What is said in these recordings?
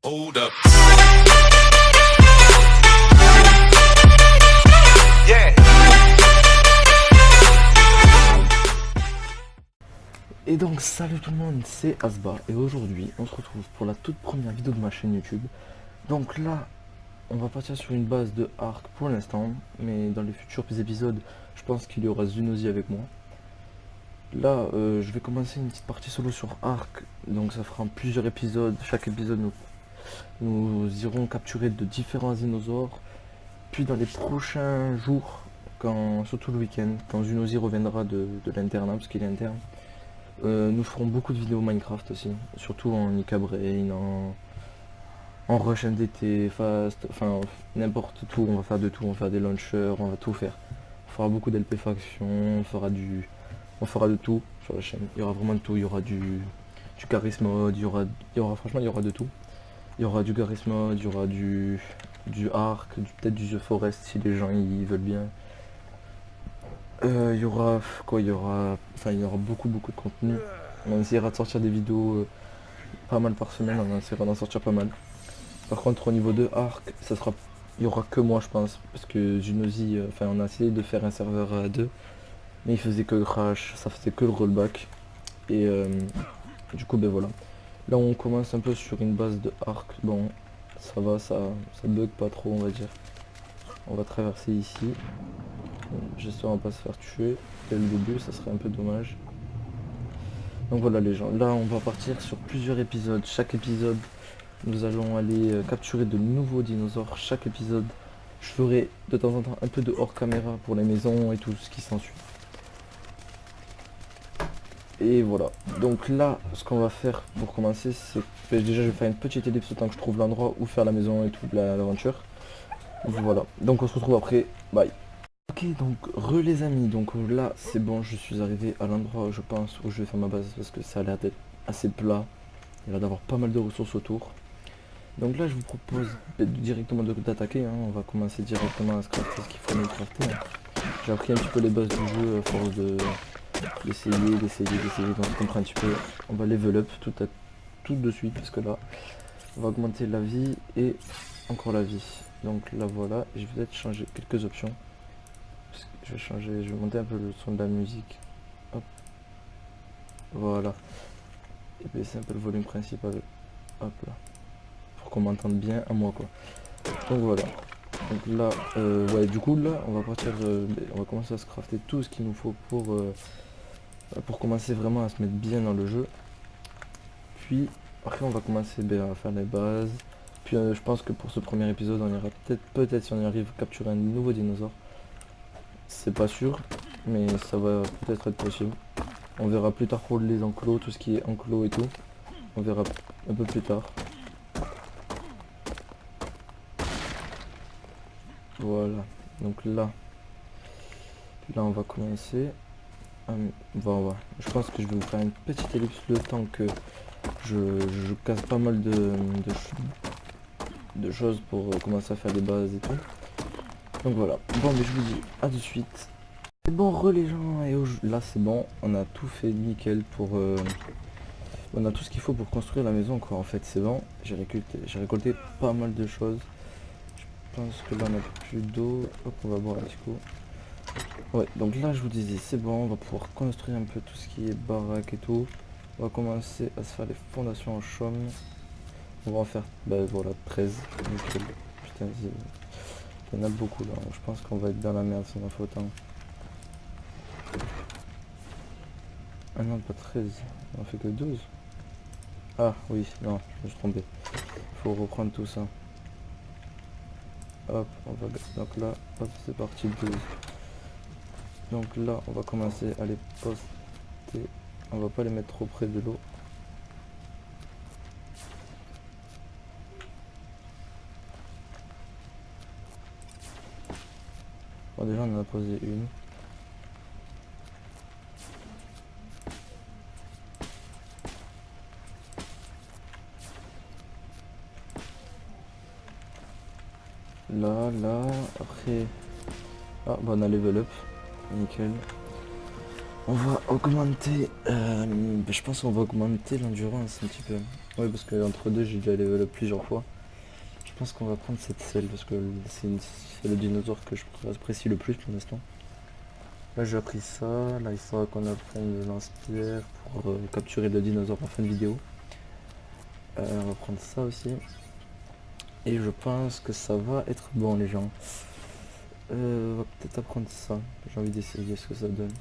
Hold up. Yeah. Et donc salut tout le monde, c'est Asba et aujourd'hui on se retrouve pour la toute première vidéo de ma chaîne YouTube. Donc là on va partir sur une base de Ark pour l'instant, mais dans les futurs épisodes je pense qu'il y aura Zunozi avec moi. Là je vais commencer une petite partie solo sur Ark, donc ça fera plusieurs épisodes. Chaque épisode nous irons capturer de différents dinosaures. Puis dans les prochains jours, surtout le week-end, quand Zunozi reviendra de l'internat, parce qu'il est interne, nous ferons beaucoup de vidéos Minecraft aussi, surtout en Ica Brain, en Rush MDT, Fast, enfin n'importe tout, on va faire de tout, on va faire des launchers, on va tout faire. On fera beaucoup d'LP faction, on fera de tout sur la chaîne, il y aura vraiment de tout, il y aura du charisme mode, franchement il y aura de tout. Il y aura du charisme mode, il y aura du Ark, peut-être du The Forest si les gens y veulent bien. Il y aura beaucoup de contenu. On essaiera de sortir des vidéos pas mal par semaine, on essaiera d'en sortir pas mal. Par contre au niveau de Ark, il y aura que moi je pense, parce que Zunozi, on a essayé de faire un serveur à 2, mais il faisait que le crash, ça faisait que le rollback. Et du coup ben voilà. Là on commence un peu sur une base de Ark, bon ça va, ça bug pas trop on va dire. On va traverser ici. J'espère on va pas se faire tuer dès le début, ça serait un peu dommage. Donc voilà les gens, là on va partir sur plusieurs épisodes. Chaque épisode nous allons aller capturer de nouveaux dinosaures. Chaque épisode je ferai de temps en temps un peu de hors caméra pour les maisons et tout ce qui s'ensuit. Et voilà, donc là ce qu'on va faire pour commencer, c'est déjà je vais faire une petite ellipse le temps que je trouve l'endroit où faire la maison et tout l'aventure. Voilà, donc on se retrouve après, bye. Ok, donc les amis, donc là c'est bon, je suis arrivé à l'endroit je pense où je vais faire ma base, parce que ça a l'air d'être assez plat, il y a l'air d'avoir pas mal de ressources autour. Donc là je vous propose directement d'attaquer, hein. On va commencer directement à se crafter ce qu'il faut nous crafter, hein. J'ai appris un petit peu les bases du jeu à force d'essayer, donc je comprends un petit peu. On va level up tout de suite, parce que là on va augmenter la vie et encore la vie. Donc là voilà, je vais peut-être changer quelques options. Je vais monter un peu le son de la musique. Hop. Voilà. Et baisser un peu le volume principal. Hop là. Pour qu'on m'entende bien à moi quoi. Donc voilà. Donc là, ouais du coup là on va partir, on va commencer à se crafter tout ce qu'il nous faut pour commencer vraiment à se mettre bien dans le jeu. Puis après on va commencer à faire les bases. Puis je pense que pour ce premier épisode on ira peut-être si on y arrive capturer un nouveau dinosaure. C'est pas sûr, mais ça va peut-être être possible. On verra plus tard pour les enclos, tout ce qui est enclos et tout. On verra un peu plus tard. Voilà, donc là on va commencer. Je pense que je vais vous faire une petite ellipse le temps que je casse pas mal de choses pour commencer à faire des bases et tout. Donc voilà, bon mais je vous dis à de suite. C'est bon les gens, et là c'est bon, on a tout fait nickel pour on a tout ce qu'il faut pour construire la maison quoi. En fait c'est bon, j'ai récolté pas mal de choses. Je pense que là on n'a plus d'eau. Hop, on va boire un petit coup. Ouais, donc là je vous disais c'est bon, on va pouvoir construire un peu tout ce qui est baraque et tout. On va commencer à se faire les fondations en chaume. On va en faire voilà 13. Nickel. Putain, il y en a beaucoup là, je pense qu'on va être dans la merde si on en fait autant. Ah non, pas 13, on en fait que 12. Ah oui, non, je me suis trompé. Faut reprendre tout ça. Hop, donc là, hop, c'est parti 12. Donc là, on va commencer à les poster. On va pas les mettre trop près de l'eau. Bon, déjà on en a posé une. Là, après... Ah, bon, on a level up. Nickel. On va augmenter... je pense qu'on va augmenter l'endurance un petit peu. Oui, parce que entre deux, j'ai déjà level up plusieurs fois. Je pense qu'on va prendre cette selle parce que c'est le dinosaure que je apprécie le plus pour l'instant. Là, j'ai appris ça. Là, il faudra qu'on apprenne le lance-pierre pour capturer le dinosaure en fin de vidéo. On va prendre ça aussi. Et je pense que ça va être bon, les gens. On va peut-être apprendre ça. J'ai envie d'essayer ce que ça donne.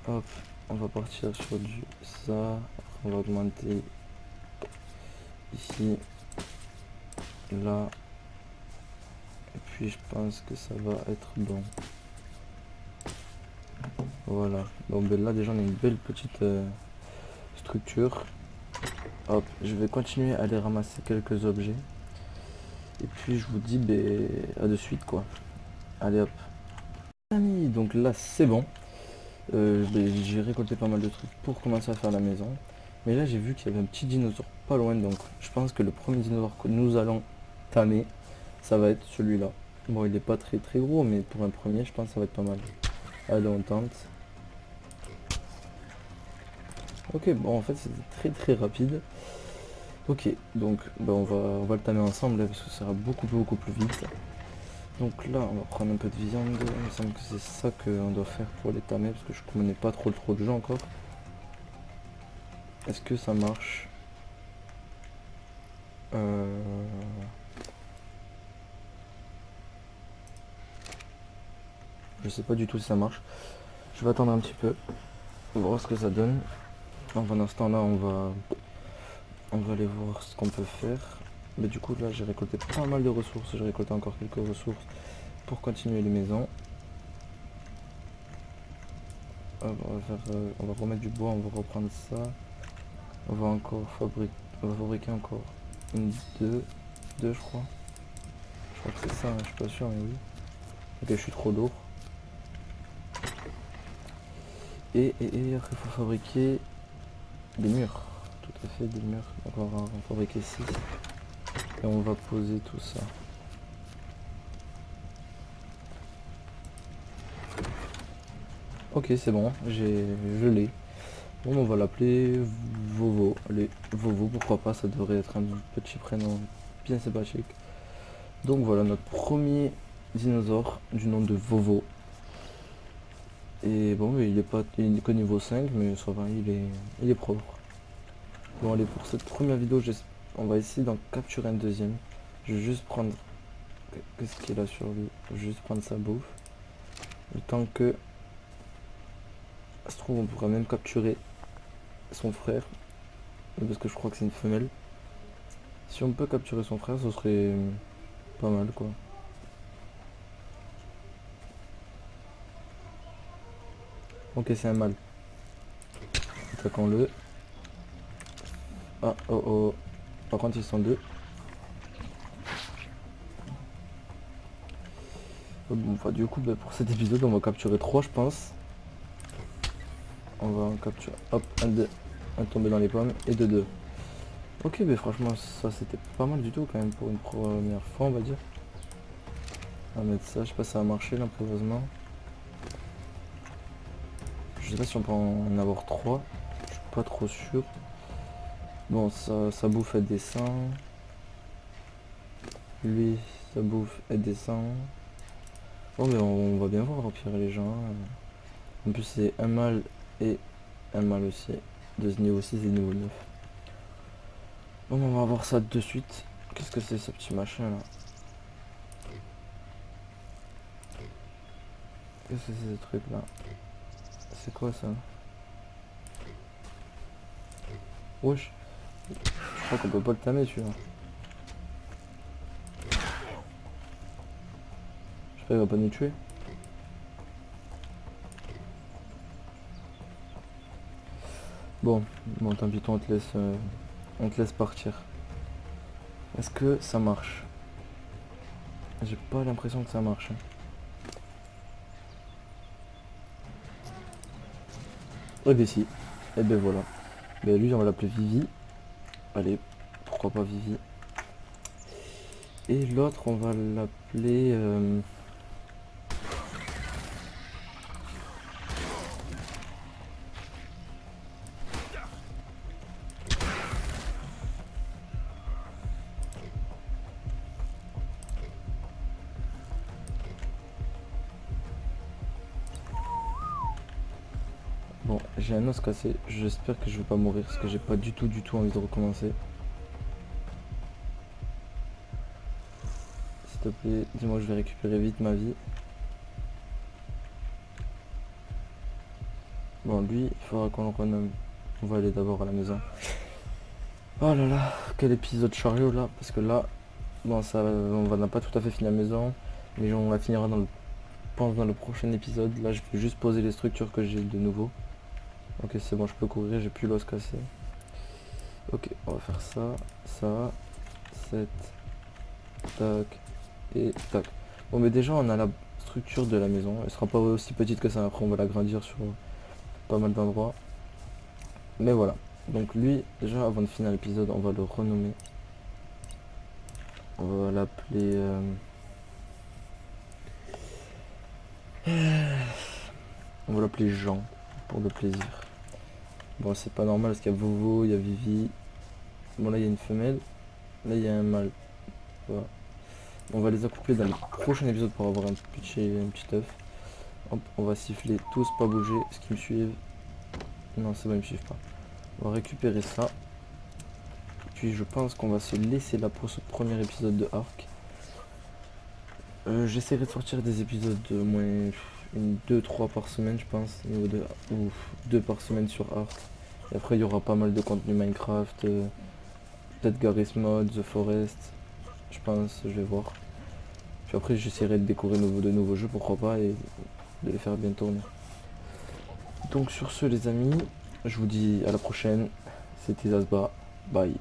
Hop, on va partir sur du ça. Après, on va augmenter ici, là. Et puis, je pense que ça va être bon. Voilà. Bon, ben là, déjà, on a une belle petite structure. Hop, je vais continuer à aller ramasser quelques objets. Et puis, je vous dis, ben, à de suite, quoi. Allez, hop. Amis, donc là, c'est bon. J'ai récolté pas mal de trucs pour commencer à faire la maison. Mais là j'ai vu qu'il y avait un petit dinosaure pas loin, donc je pense que le premier dinosaure que nous allons tamer, ça va être celui-là. Bon, il est pas très très gros, mais pour un premier, je pense que ça va être pas mal. Allez, on tente. Ok, bon en fait c'était très très rapide. Ok, donc bah, on va le tamer ensemble là, parce que ça sera beaucoup plus vite. Donc là on va prendre un peu de viande, il me semble que c'est ça qu'on doit faire pour les tamer, parce que je connais pas trop de jeu encore. Est-ce que ça marche? Je sais pas du tout si ça marche. Je vais attendre un petit peu, voir ce que ça donne. Pendant ce temps là on va aller voir ce qu'on peut faire. Mais du coup là j'ai récolté pas mal de ressources, j'ai récolté encore quelques ressources pour continuer les maisons. On va remettre du bois, on va reprendre ça. On va fabriquer encore une, deux je crois. Je crois que c'est ça, hein, je suis pas sûr mais oui. Ok, je suis trop lourd. Et après il faut fabriquer des murs. Tout à fait, des murs. Donc on va en fabriquer 6. Et on va poser tout ça. Ok, c'est bon, je l'ai. Bon, on va l'appeler Vovo. Allez, Vovo, pourquoi pas, ça devrait être un petit prénom bien sympathique. Donc voilà, notre premier dinosaure du nom de Vovo. Et bon, il est que niveau 5, mais ça va, il est propre. Bon, allez, pour cette première vidéo, on va essayer d'en capturer un deuxième. Je vais juste prendre... Qu'est-ce qu'il a sur lui? Je vais juste prendre sa bouffe. Le temps que... Ça se trouve, on pourrait même capturer son frère. Parce que je crois que c'est une femelle. Si on peut capturer son frère, ce serait pas mal, quoi. Ok, c'est un mâle. Attaquons-le. Ah, oh oh. Par contre, ils sont deux. Bon, enfin, du coup, bah, pour cet épisode, on va capturer 3, je pense. On va en capturer. Hop, un tombé dans les pommes et deux. Ok, mais franchement, ça c'était pas mal du tout quand même pour une première fois, on va dire. On va mettre ça, je sais pas si ça va marcher l'apprivoisement. Je sais pas si on peut en avoir 3. Je suis pas trop sûr. Bon, ça bouffe, elle descend. Lui, ça bouffe, elle descend. Bon, mais on va bien voir au pire les gens. En plus, c'est un mâle et un mâle aussi. De ce niveau 6 et niveau 9. Bon, on va voir ça de suite. Qu'est-ce que c'est ce petit machin là? Qu'est-ce que c'est ce truc là? C'est quoi ça? Wesh. Je crois qu'on peut pas le tamer celui-là. Je crois qu'il va pas nous tuer. Bon, tant pis, on te laisse partir. Est-ce que ça marche? J'ai pas l'impression que ça marche. Et ben si. Et ben voilà. Ben lui on va l'appeler Vivi. Allez, pourquoi pas Vivi. Et l'autre on va l'appeler... Bon, j'ai un os cassé, j'espère que je vais pas mourir parce que j'ai pas du tout envie de recommencer. S'il te plaît, dis-moi que je vais récupérer vite ma vie. Bon, lui, il faudra qu'on le renomme. On va aller d'abord à la maison. Oh là là, quel épisode chariot là, parce que là, bon, ça, n'a pas tout à fait fini la maison, mais on la finira dans le, je pense dans le prochain épisode. Là, je vais juste poser les structures que j'ai de nouveau. Ok, c'est bon, je peux courir, j'ai plus l'os cassé. Ok, on va faire ça, ça, 7, tac, et tac. Bon, mais déjà, on a la structure de la maison. Elle sera pas aussi petite que ça, après on va l'agrandir sur pas mal d'endroits. Mais voilà. Donc lui, déjà, avant de finir l'épisode, on va le renommer. On va l'appeler... on va l'appeler Jean, pour le plaisir. Bon, c'est pas normal parce qu'il y a Vovo, il y a Vivi. Bon, là, il y a une femelle. Là, il y a un mâle. Voilà. On va les accoupler dans le prochain épisode pour avoir un petit œuf. Hop, on va siffler tous, pas bouger. Est-ce qu'ils me suivent? Non, c'est bon, ils me suivent pas. On va récupérer ça. Puis je pense qu'on va se laisser là pour ce premier épisode de Ark. J'essaierai de sortir des épisodes de moins 2-3 par semaine, je pense, niveau de, ou 2 par semaine sur Ark. Et après il y aura pas mal de contenu Minecraft, peut-être Garry's Mod, The Forest, je pense, je vais voir. Puis après j'essaierai de découvrir de nouveaux jeux, pourquoi pas, et de les faire bien tourner. Donc sur ce les amis, je vous dis à la prochaine, c'était Zasba, bye.